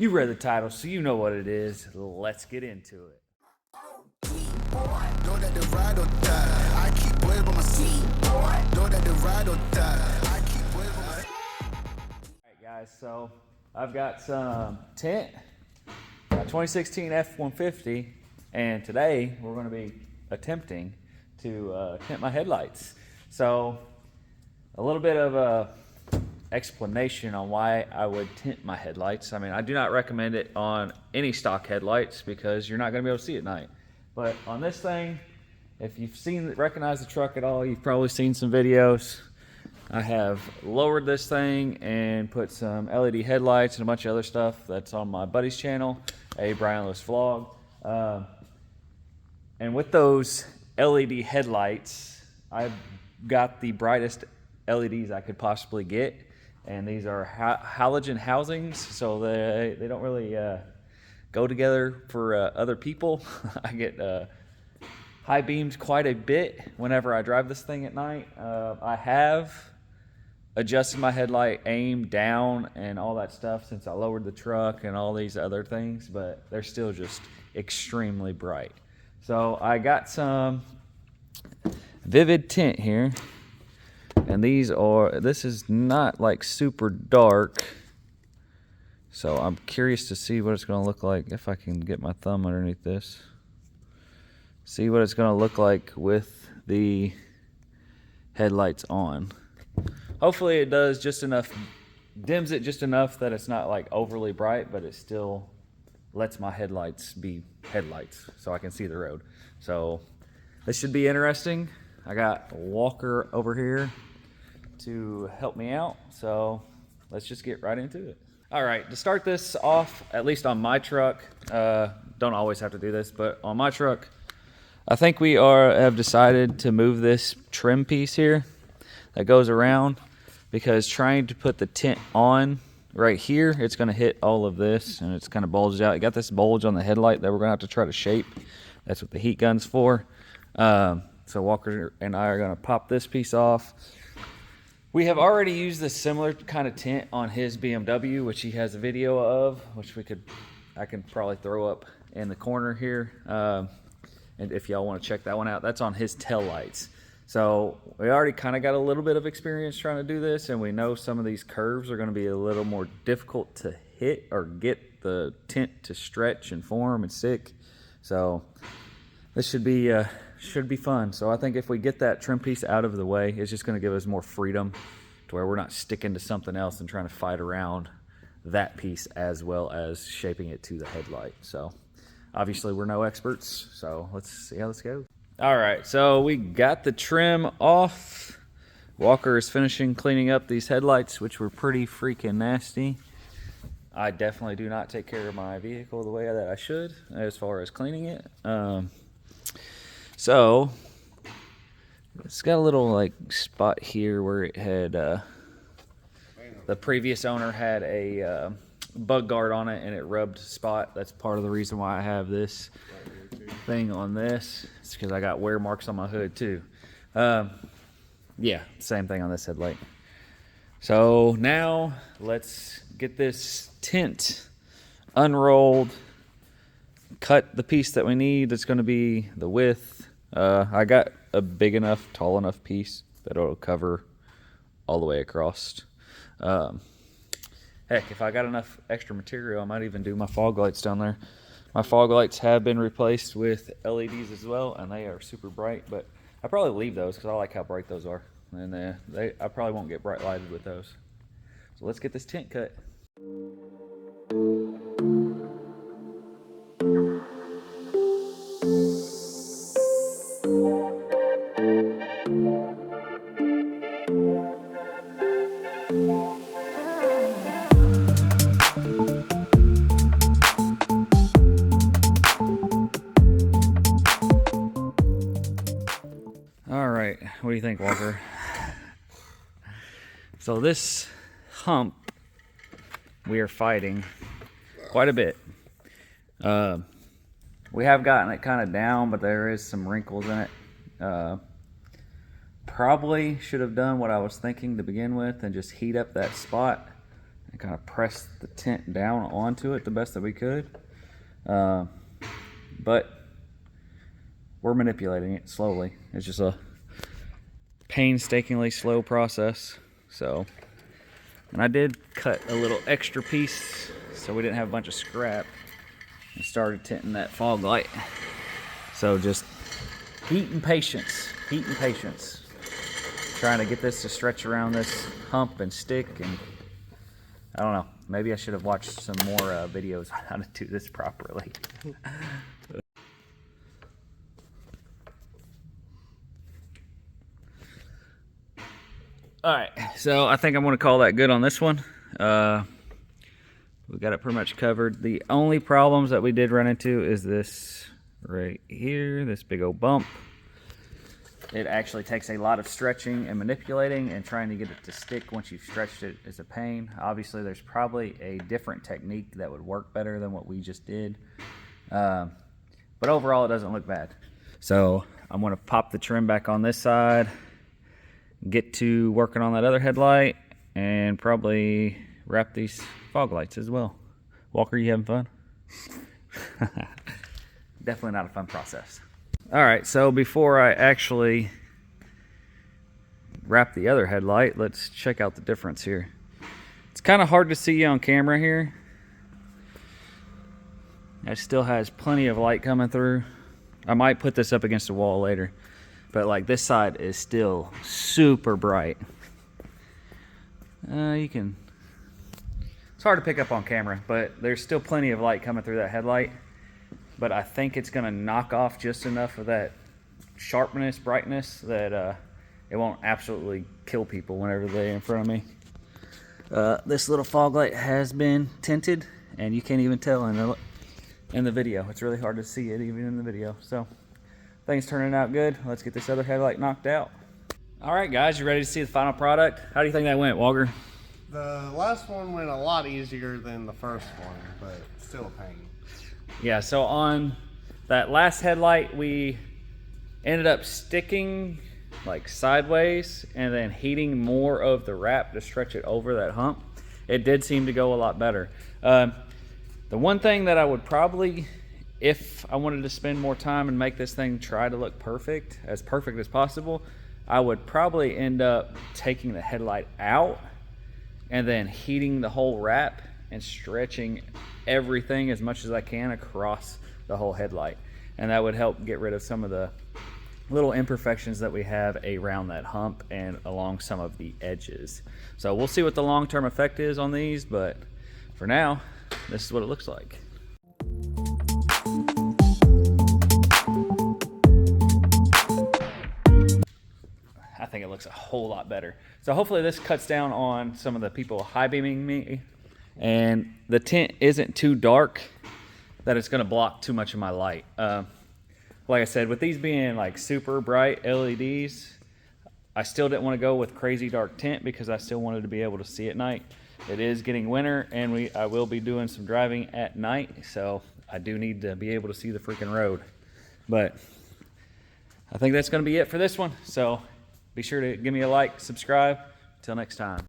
You read the title, so you know what it is. Let's get into it. Alright guys, so I've got some tint, a 2016 F150, and today we're going to be attempting to tint my headlights. So a little bit of a explanation on why I would tint my headlights. I mean, I do not recommend it on any stock headlights because you're not going to be able to see at night. But on this thing, if you've recognized the truck at all, you've probably seen some videos. I have lowered this thing and put some LED headlights and a bunch of other stuff that's on my buddy's channel, a Brian Lewis vlog. And with those LED headlights, I've got the brightest LEDs I could possibly get. And these are halogen housings, so they don't really go together for other people. I get high beams quite a bit whenever I drive this thing at night. I have adjusted my headlight aim down and all that stuff since I lowered the truck and all these other things, but they're still just extremely bright. So I got some vivid tint here. And this is not like super dark. So I'm curious to see what it's going to look like if I can get my thumb underneath this. See what it's going to look like with the headlights on. Hopefully it does just enough, dims it just enough that it's not like overly bright, but it still lets my headlights be headlights so I can see the road. So this should be interesting. I got Walker over here to help me out, so let's just get right into it. All right, to start this off, at least on my truck, don't always have to do this, but on my truck, I think we have decided to move this trim piece here that goes around, because trying to put the tint on right here, it's going to hit all of this, and it's kind of bulged out. You got this bulge on the headlight that we're going to have to try to shape. That's what the heat gun's for. So Walker and I are going to pop this piece off. We have already used this similar kind of tint on his BMW, which he has a video of, which I can probably throw up in the corner here. And if y'all want to check that one out, that's on his tail lights. So we already kind of got a little bit of experience trying to do this, and we know some of these curves are going to be a little more difficult to hit or get the tint to stretch and form and stick. So this should be fun. So I think if we get that trim piece out of the way, it's just going to give us more freedom to where we're not sticking to something else and trying to fight around that piece as well as shaping it to the headlight. So obviously we're no experts, so let's see how this goes. All right, so we got the trim off. Walker is finishing cleaning up these headlights, which were pretty freaking nasty. I definitely do not take care of my vehicle the way that I should as far as cleaning it. So it's got a little like spot here where it had the previous owner had a bug guard on it, and it rubbed spot. That's part of the reason why I have this thing on this. It's because I got wear marks on my hood too. Yeah, same thing on this headlight. So now let's get this tint unrolled, cut the piece that we need. It's going to be the width. I got a big enough, tall enough piece that it'll cover all the way across. Heck, if I got enough extra material, I might even do my fog lights down there. My fog lights have been replaced with LEDs as well, and they are super bright, but I probably leave those because I like how bright those are. And I probably won't get bright lighted with those. So let's get this tint cut. All right, what do you think, Walker? So this hump we are fighting quite a bit. We have gotten it kind of down, but there is some wrinkles in it. Probably should have done what I was thinking to begin with and just heat up that spot and kind of press the tint down onto it the best that we could. But we're manipulating it slowly. It's just a painstakingly slow process. So, and I did cut a little extra piece so we didn't have a bunch of scrap, and started tinting that fog light. So just heat and patience, trying to get this to stretch around this hump and stick. And I don't know, maybe I should have watched some more videos on how to do this properly. All right, so I think I'm gonna call that good on this one. We got it pretty much covered. The only problems that we did run into is this right here, this big old bump. It actually takes a lot of stretching and manipulating, and trying to get it to stick once you've stretched it is a pain. Obviously, there's probably a different technique that would work better than what we just did. But overall, it doesn't look bad. So I'm gonna pop the trim back on this side, get to working on that other headlight, and probably wrap these fog lights as well. Walker, you having fun? Definitely not a fun process. All right, so before I actually wrap the other headlight, let's check out the difference here. It's kind of hard to see on camera here. It still has plenty of light coming through. I might put this up against the wall later, but like this side is still super bright. It's hard to pick up on camera, but there's still plenty of light coming through that headlight. But I think it's gonna knock off just enough of that sharpness, brightness, that it won't absolutely kill people whenever they're in front of me. This little fog light has been tinted, and you can't even tell in the video. It's really hard to see it even in the video. So things turning out good. Let's get this other headlight knocked out. All right, guys, you ready to see the final product? How do you think that went, Walker? The last one went a lot easier than the first one, but still a pain. Yeah, so on that last headlight, we ended up sticking like sideways and then heating more of the wrap to stretch it over that hump. It did seem to go a lot better. The one thing that I would probably, if I wanted to spend more time and make this thing try to look perfect as possible, I would probably end up taking the headlight out and then heating the whole wrap and stretching everything as much as I can across the whole headlight. And that would help get rid of some of the little imperfections that we have around that hump and along some of the edges. So we'll see what the long-term effect is on these, but for now, this is what it looks like. I think it looks a whole lot better. So hopefully this cuts down on some of the people high beaming me, and the tint isn't too dark that it's gonna block too much of my light. Like I said, with these being like super bright LEDs, I still didn't want to go with crazy dark tint because I still wanted to be able to see at night. It is getting winter, and I will be doing some driving at night, so I do need to be able to see the freaking road. But I think that's gonna be it for this one. So be sure to give me a like, subscribe. Till next time.